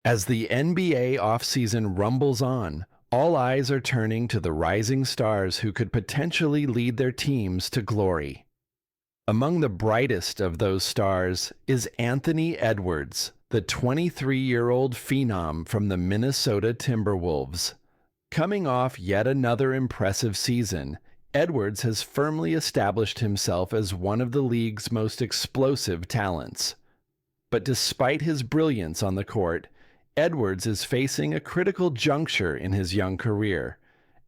As the NBA offseason rumbles on, all eyes are turning to the rising stars who could potentially lead their teams to glory. Among the brightest of those stars is Anthony Edwards, the 23-year-old phenom from the Minnesota Timberwolves. Coming off yet another impressive season, Edwards has firmly established himself as one of the league's most explosive talents. But despite his brilliance on the court, Edwards is facing a critical juncture in his young career,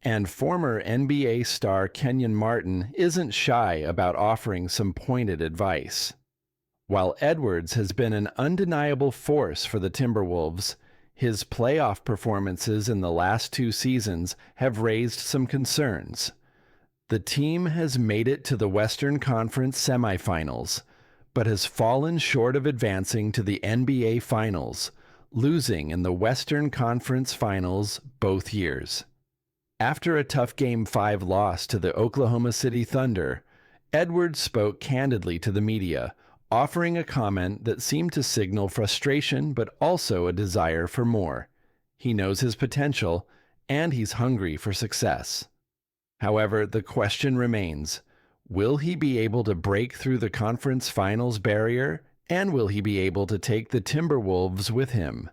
and former NBA star Kenyon Martin isn't shy about offering some pointed advice. While Edwards has been an undeniable force for the Timberwolves, his playoff performances in the last two seasons have raised some concerns. The team has made it to the Western Conference semifinals, but has fallen short of advancing to the NBA Finals, losing in the Western Conference Finals both years. After a tough Game 5 loss to the Oklahoma City Thunder, Edwards spoke candidly to the media, offering a comment that seemed to signal frustration but also a desire for more. He knows his potential, and he's hungry for success. However, the question remains, will he be able to break through the conference finals barrier, and will he be able to take the Timberwolves with him?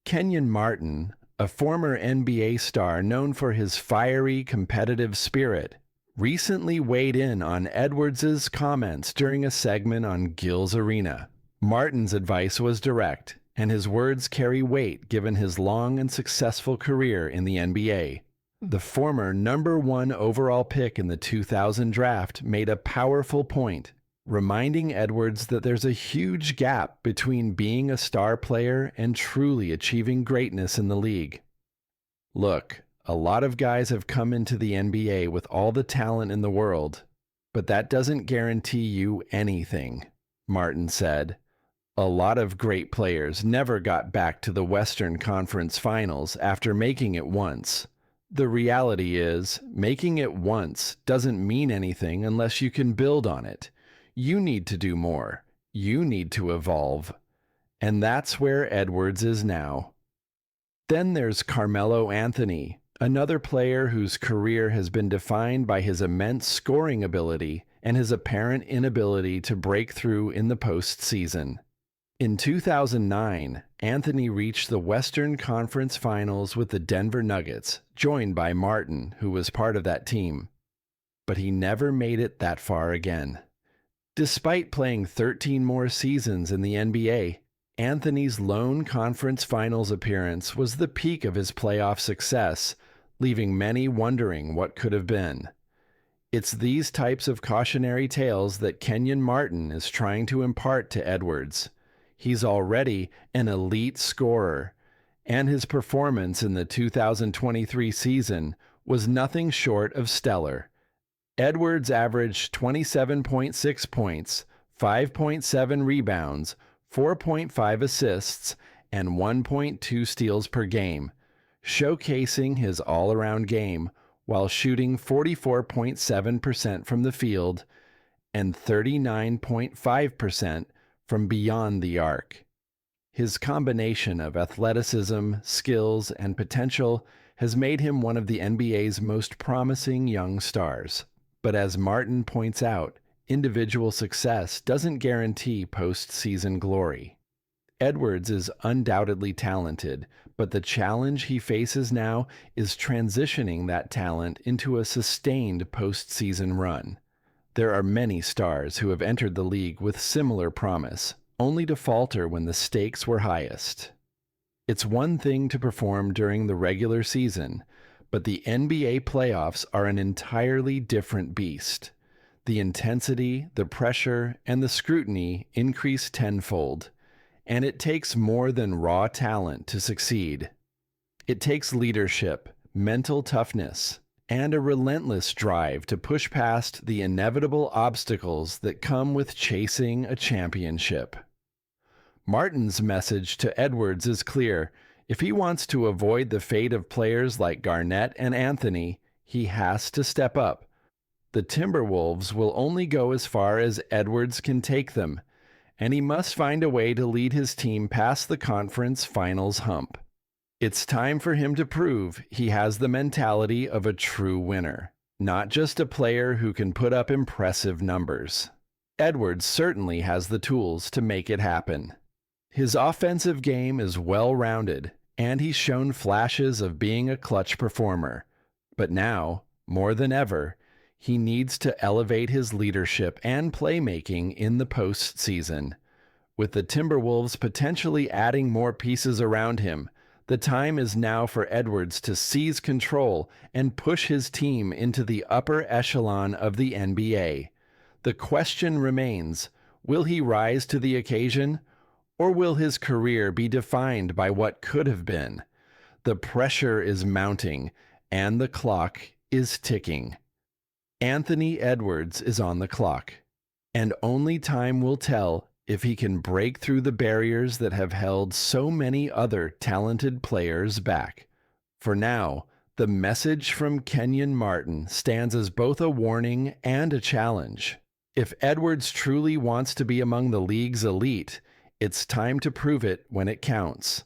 Kenyon Martin, a former NBA star known for his fiery, competitive spirit, recently weighed in on Edwards' comments during a segment on Gil's Arena. Martin's advice was direct, and his words carry weight given his long and successful career in the NBA. The former number 1 overall pick in the 2000 draft made a powerful point, reminding Edwards that there's a huge gap between being a star player and truly achieving greatness in the league. Look, a lot of guys have come into the NBA with all the talent in the world, but that doesn't guarantee you anything, Martin said. A lot of great players never got back to the Western Conference Finals after making it once. The reality is, making it once doesn't mean anything unless you can build on it. You need to do more. You need to evolve. And that's where Edwards is now. Then there's Carmelo Anthony, another player whose career has been defined by his immense scoring ability and his apparent inability to break through in the postseason. In 2009, Anthony reached the Western Conference Finals with the Denver Nuggets, joined by Martin, who was part of that team. But he never made it that far again. Despite playing 13 more seasons in the NBA, Anthony's lone conference finals appearance was the peak of his playoff success, leaving many wondering what could have been. It's these types of cautionary tales that Kenyon Martin is trying to impart to Edwards. He's already an elite scorer, and his performance in the 2023 season was nothing short of stellar. Edwards averaged 27.6 points, 5.7 rebounds, 4.5 assists, and 1.2 steals per game, showcasing his all-around game while shooting 44.7% from the field and 39.5% from beyond the arc. His combination of athleticism, skills, and potential has made him one of the NBA's most promising young stars. But as Martin points out, individual success doesn't guarantee postseason glory. Edwards is undoubtedly talented, but the challenge he faces now is transitioning that talent into a sustained postseason run. There are many stars who have entered the league with similar promise, only to falter when the stakes were highest. It's one thing to perform during the regular season, but the NBA playoffs are an entirely different beast. The intensity, the pressure, and the scrutiny increase tenfold, and it takes more than raw talent to succeed. It takes leadership, mental toughness, and a relentless drive to push past the inevitable obstacles that come with chasing a championship. Martin's message to Edwards is clear. If he wants to avoid the fate of players like Garnett and Anthony, he has to step up. The Timberwolves will only go as far as Edwards can take them, and he must find a way to lead his team past the conference finals hump. It's time for him to prove he has the mentality of a true winner, not just a player who can put up impressive numbers. Edwards certainly has the tools to make it happen. His offensive game is well-rounded, and he's shown flashes of being a clutch performer. But now, more than ever, he needs to elevate his leadership and playmaking in the postseason. With the Timberwolves potentially adding more pieces around him, the time is now for Edwards to seize control and push his team into the upper echelon of the NBA. The question remains, will he rise to the occasion, or will his career be defined by what could have been? The pressure is mounting, and the clock is ticking. Anthony Edwards is on the clock, and only time will tell if he can break through the barriers that have held so many other talented players back. For now, the message from Kenyon Martin stands as both a warning and a challenge. If Edwards truly wants to be among the league's elite, it's time to prove it when it counts.